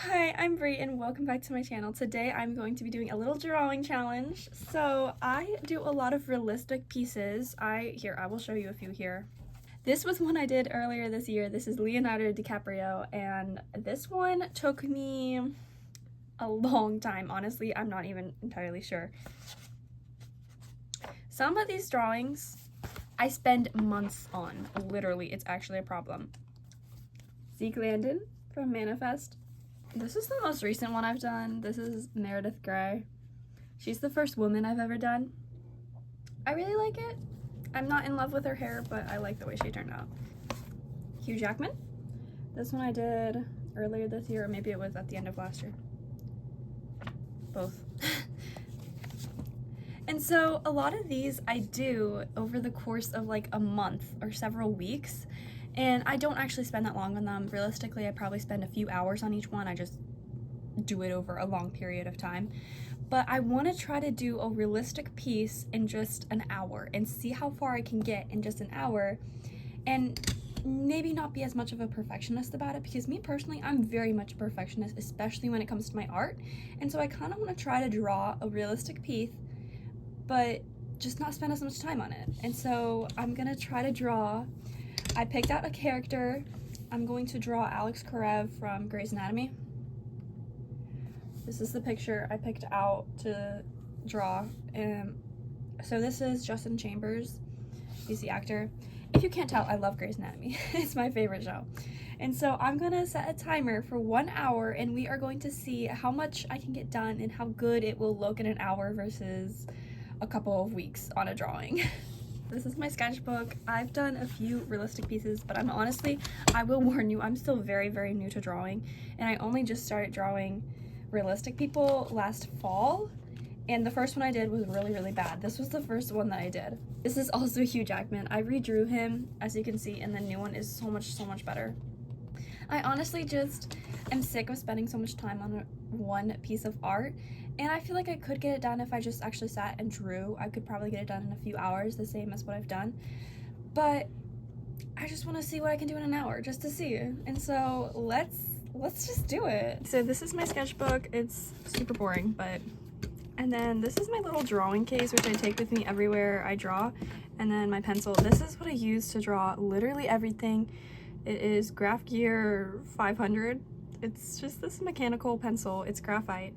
Hi, I'm Bree and welcome back to my channel. Today I'm going to be doing a little drawing challenge. So I do a lot of realistic pieces. I will show you a few here. This was one I did earlier this year. This is Leonardo DiCaprio, and this one took me a long time. Honestly, I'm not even entirely sure. Some of these drawings I spend months on. Literally, it's actually a problem. Zeke Landon from Manifest. This is the most recent one I've done. This is Meredith Grey. She's the first woman I've ever done. I really like it. I'm not in love with her hair, but I like the way she turned out. Hugh Jackman. This one I did earlier this year, or maybe it was at the end of last year. Both. And so a lot of these I do over the course of like a month or several weeks. And I don't actually spend that long on them. Realistically, I probably spend a few hours on each one. I just do it over a long period of time. But I want to try to do a realistic piece in just an hour and see how far I can get in just an hour, and maybe not be as much of a perfectionist about it, because me personally, I'm very much a perfectionist, especially when it comes to my art. And so I kind of want to try to draw a realistic piece, but just not spend as much time on it. And so I'm going to try to draw. I picked out a character. I'm going to draw Alex Karev from Grey's Anatomy. This is the picture I picked out to draw. So this is Justin Chambers. He's the actor. If you can't tell, I love Grey's Anatomy. It's my favorite show. And so I'm gonna set a timer for 1 hour, and we are going to see how much I can get done and how good it will look in an hour versus a couple of weeks on a drawing. This is my sketchbook. I've done a few realistic pieces, but I will warn you, I'm still very, very new to drawing, and I only just started drawing realistic people last fall, and the first one I did was really, really bad. This was the first one that I did. This is also Hugh Jackman. I redrew him, as you can see, and the new one is so much better. I honestly just am sick of spending so much time on one piece of art, and I feel like I could get it done if I just actually sat and drew. I could probably get it done in a few hours, the same as what I've done, but I just want to see what I can do in an hour, just to see. And so let's just do it. So this is my sketchbook. It's super boring, and then this is my little drawing case, which I take with me everywhere I draw, and then my pencil. This is what I use to draw literally everything. It is Graph Gear 500. It's just this mechanical pencil. It's graphite,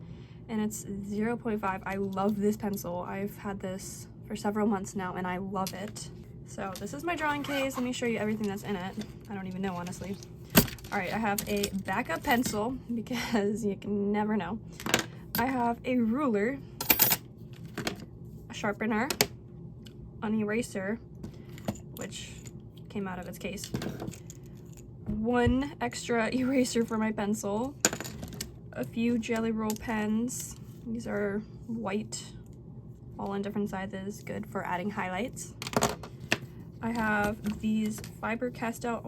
and it's 0.5. I love this pencil. I've had this for several months now, and I love it. So this is my drawing case. Let me show you everything that's in it. I don't even know, honestly. All right, I have a backup pencil because you can never know. I have a ruler, a sharpener, an eraser, which came out of its case, one extra eraser for my pencil, a few Jelly Roll pens. These are white, all in different sizes, good for adding highlights. I have these Faber-Castell,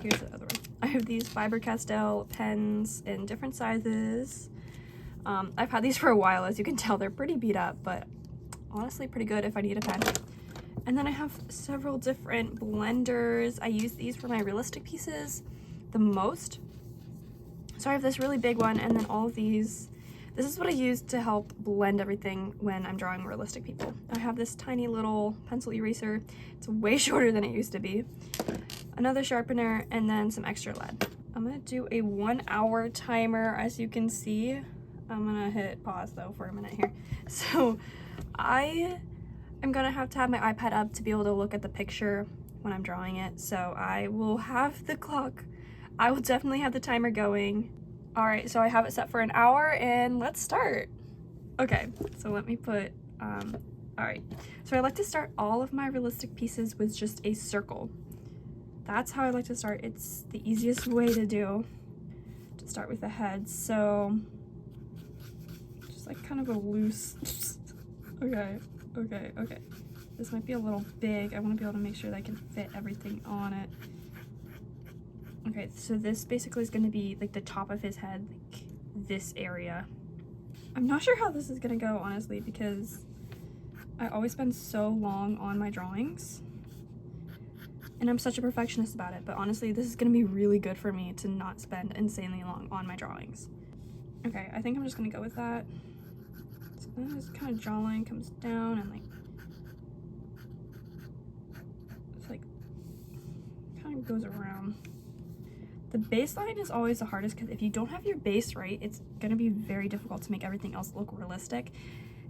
here's the other one. I have these Faber-Castell pens in different sizes. I've had these for a while. As you can tell, they're pretty beat up, but honestly pretty good if I need a pen. And then I have several different blenders. I use these for my realistic pieces the most. So I have this really big one, and then all of these. This is what I use to help blend everything when I'm drawing realistic people. I have this tiny little pencil eraser. It's way shorter than it used to be. Another sharpener, and then some extra lead. I'm gonna do a 1 hour timer, as you can see. I'm gonna hit pause though for a minute here. So I am gonna have to have my iPad up to be able to look at the picture when I'm drawing it. So I will have the clock. I will definitely have the timer going. All right, so I have it set for an hour, and let's start. Okay, so let me put, all right. So I like to start all of my realistic pieces with just a circle. That's how I like to start. It's the easiest way to do, to start with the head. So just like kind of a loose, okay. This might be a little big. I want to be able to make sure that I can fit everything on it. Okay, so this basically is going to be like the top of his head, like this area. I'm not sure how this is going to go, honestly, because I always spend so long on my drawings. And I'm such a perfectionist about it, but honestly, this is gonna be really good for me to not spend insanely long on my drawings. Okay, I think I'm just gonna go with that. So then this kind of jawline comes down and like, it's like, kind of goes around. The baseline is always the hardest because if you don't have your base right, it's gonna be very difficult to make everything else look realistic.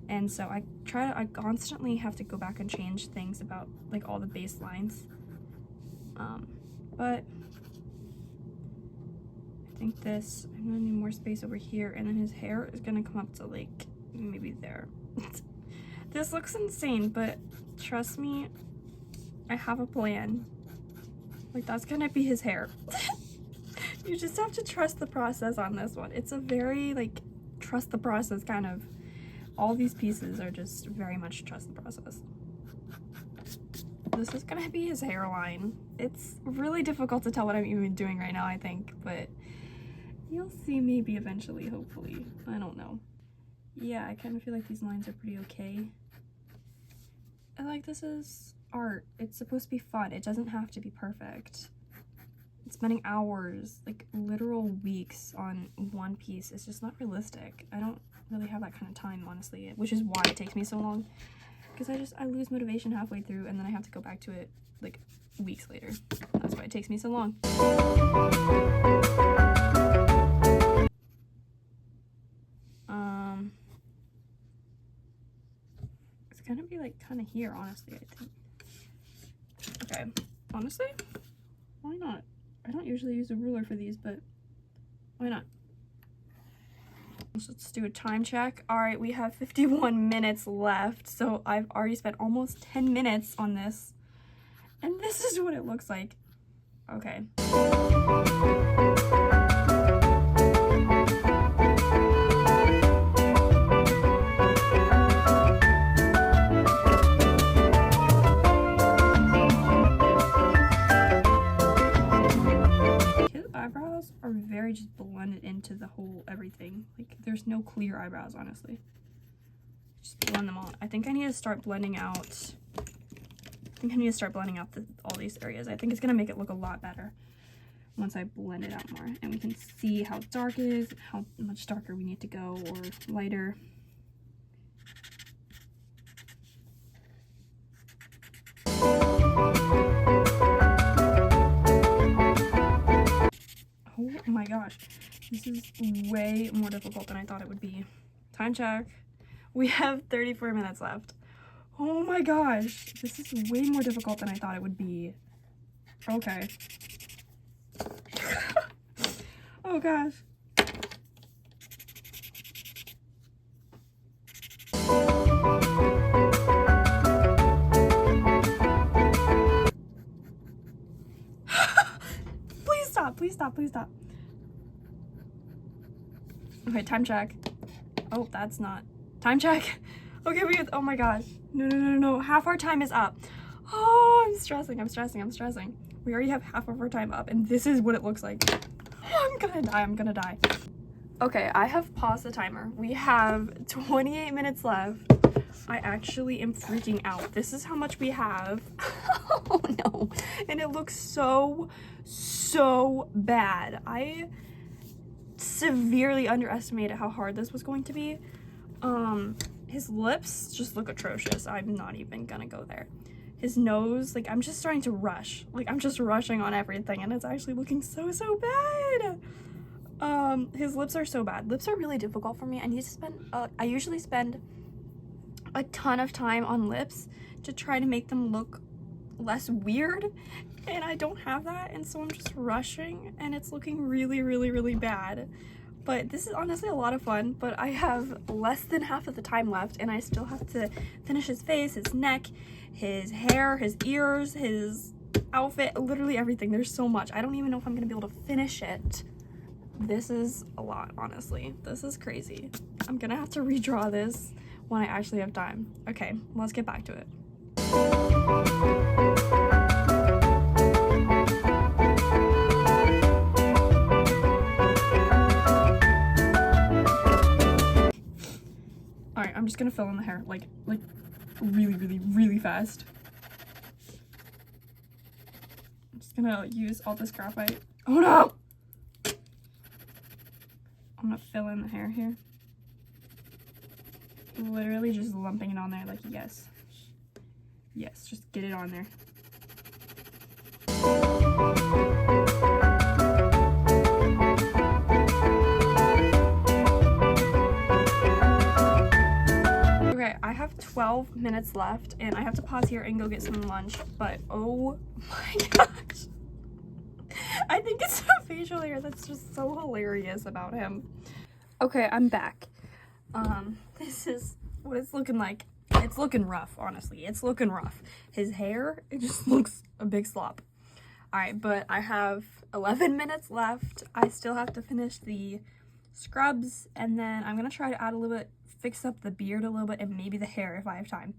And so I constantly have to go back and change things about like all the baselines. But I think this, I'm gonna need more space over here, and then his hair is gonna come up to like maybe there. This looks insane, but trust me, I have a plan. Like, that's gonna be his hair. You just have to trust the process on this one. It's a very like trust the process kind of, all these pieces are just very much trust the process. This is gonna be his hairline. It's really difficult to tell what I'm even doing right now, I think, but you'll see maybe eventually, hopefully. I don't know. Yeah, I kind of feel like these lines are pretty okay. And like, this is art. It's supposed to be fun. It doesn't have to be perfect. Spending hours, like literal weeks on one piece is just not realistic. I don't really have that kind of time, honestly, which is why it takes me so long. Because I lose motivation halfway through and then I have to go back to it like weeks later. That's why it takes me so long. It's gonna be like kind of here, honestly, I think. Okay, honestly, why not? I don't usually use a ruler for these, but why not? So let's do a time check. All right, we have 51 minutes left, so I've already spent almost 10 minutes on this, and this is what it looks like. Okay. Eyebrows are very just blended into the whole everything. Like, there's no clear eyebrows, honestly. Just blend them all. I think I need to start blending out. All these areas. I think it's gonna make it look a lot better once I blend it out more, and we can see how dark it is, how much darker we need to go, or lighter. Oh my gosh, this is way more difficult than I thought it would be. Time check. We have 34 minutes left. Oh my gosh, this is way more difficult than I thought it would be. Okay. Oh gosh. Please stop, please stop. Okay, time check. Oh, that's not. Time check. Okay, oh my gosh. No. Half our time is up. Oh, I'm stressing. We already have half of our time up, and this is what it looks like. Oh, I'm gonna die. Okay, I have paused the timer. We have 28 minutes left. I actually am freaking out. This is how much we have. Oh no. And it looks so bad. I severely underestimated how hard this was going to be. His lips just look atrocious. I'm not even gonna go there. His nose, like, I'm just starting to rush. Like, I'm just rushing on everything, and it's actually looking so bad. His lips are so bad. Lips are really difficult for me. I usually spend a ton of time on lips to try to make them look less weird, and I don't have that, and so I'm just rushing, and it's looking really bad. But this is honestly a lot of fun, but I have less than half of the time left, and I still have to finish his face, his neck, his hair, his ears, his outfit, literally everything. There's so much. I don't even know if I'm gonna be able to finish it. This is a lot, honestly. This is crazy. I'm gonna have to redraw this when I actually have time. Okay, let's get back to it. Alright, I'm just gonna fill in the hair, like, really fast. gonna use all this graphite. Oh no! I'm gonna fill in the hair here. Literally just lumping it on there like, yes. Yes, just get it on there. Okay, I have 12 minutes left and I have to pause here and go get some lunch, but oh my gosh. I think it's a facial hair that's just so hilarious about him. Okay, I'm back. This is what it's looking like. It's looking rough, honestly. It's looking rough. His hair, it just looks a big slop. Alright, but I have 11 minutes left. I still have to finish the scrubs, and then I'm gonna try to add a little bit, fix up the beard a little bit, and maybe the hair if I have time.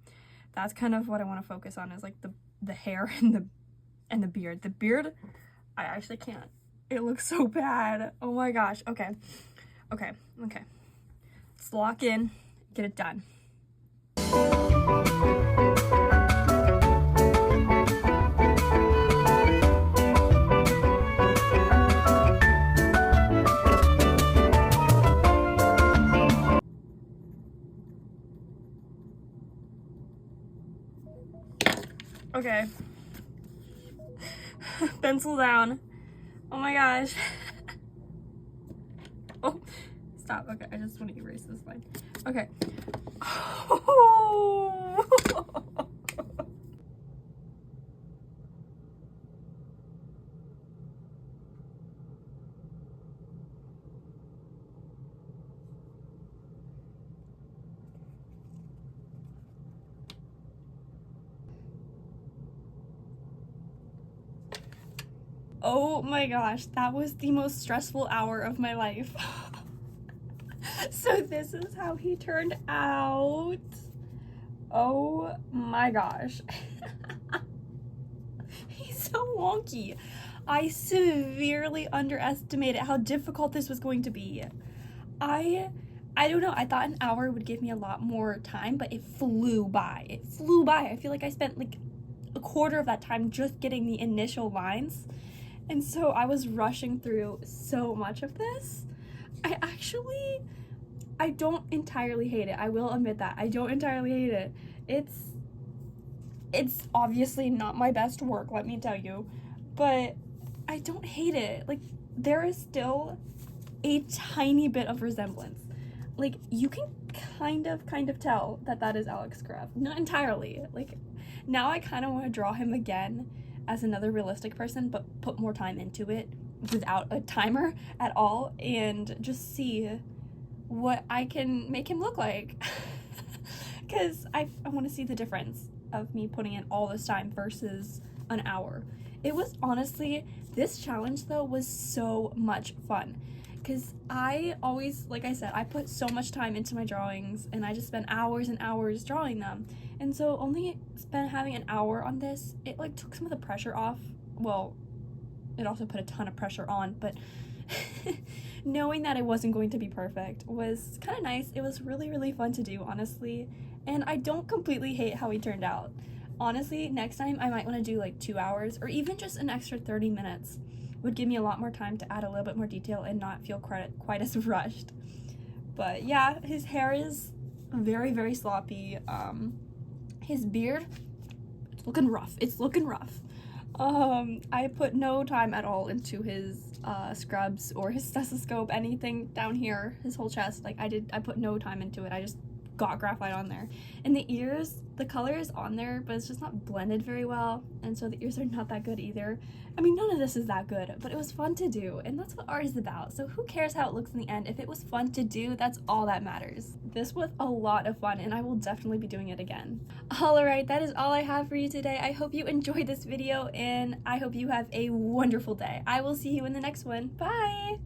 That's kind of what I want to focus on, is like the hair and the beard. The beard, I actually can't. It looks so bad. Oh my gosh. Okay. Let's lock in, get it done. Okay. Pencil down. Oh my gosh. Oh, stop. Okay, I just want to erase this line. Okay. Oh. Oh my gosh, that was the most stressful hour of my life. So this is how he turned out. Oh my gosh. He's so wonky. I severely underestimated how difficult this was going to be. I don't know, I thought an hour would give me a lot more time, but it flew by. It flew by. I feel like I spent like a quarter of that time just getting the initial lines. And so I was rushing through so much of this. I don't entirely hate it. I will admit that. I don't entirely hate it. It's obviously not my best work, let me tell you. But I don't hate it. Like, there is still a tiny bit of resemblance. Like, you can kind of tell that is Alex Kraft. Not entirely. Like, now I kind of want to draw him again as another realistic person, but put more time into it without a timer at all, and just see what I can make him look like. Because I want to see the difference of me putting in all this time versus an hour. It was honestly, this challenge though was so much fun. Because I always, like I said, I put so much time into my drawings and I just spent hours and hours drawing them. And so only having an hour on this, it like took some of the pressure off. Well, it also put a ton of pressure on, but knowing that it wasn't going to be perfect was kind of nice. It was really, really fun to do, honestly. And I don't completely hate how he turned out. Honestly, next time I might want to do like 2 hours or even just an extra 30 minutes. Would give me a lot more time to add a little bit more detail and not feel quite as rushed. But yeah, his hair is very, very sloppy. His beard, it's looking rough. It's looking rough. I put no time at all into his scrubs or his stethoscope, anything down here, his whole chest. Like I put no time into it. I just got graphite on there. And the ears, the color is on there, but it's just not blended very well, and so the ears are not that good either. I mean, none of this is that good, but it was fun to do, and that's what art is about. So who cares how it looks in the end? If it was fun to do, that's all that matters. This was a lot of fun, and I will definitely be doing it again. Alright, that is all I have for you today. I hope you enjoyed this video, and I hope you have a wonderful day. I will see you in the next one. Bye!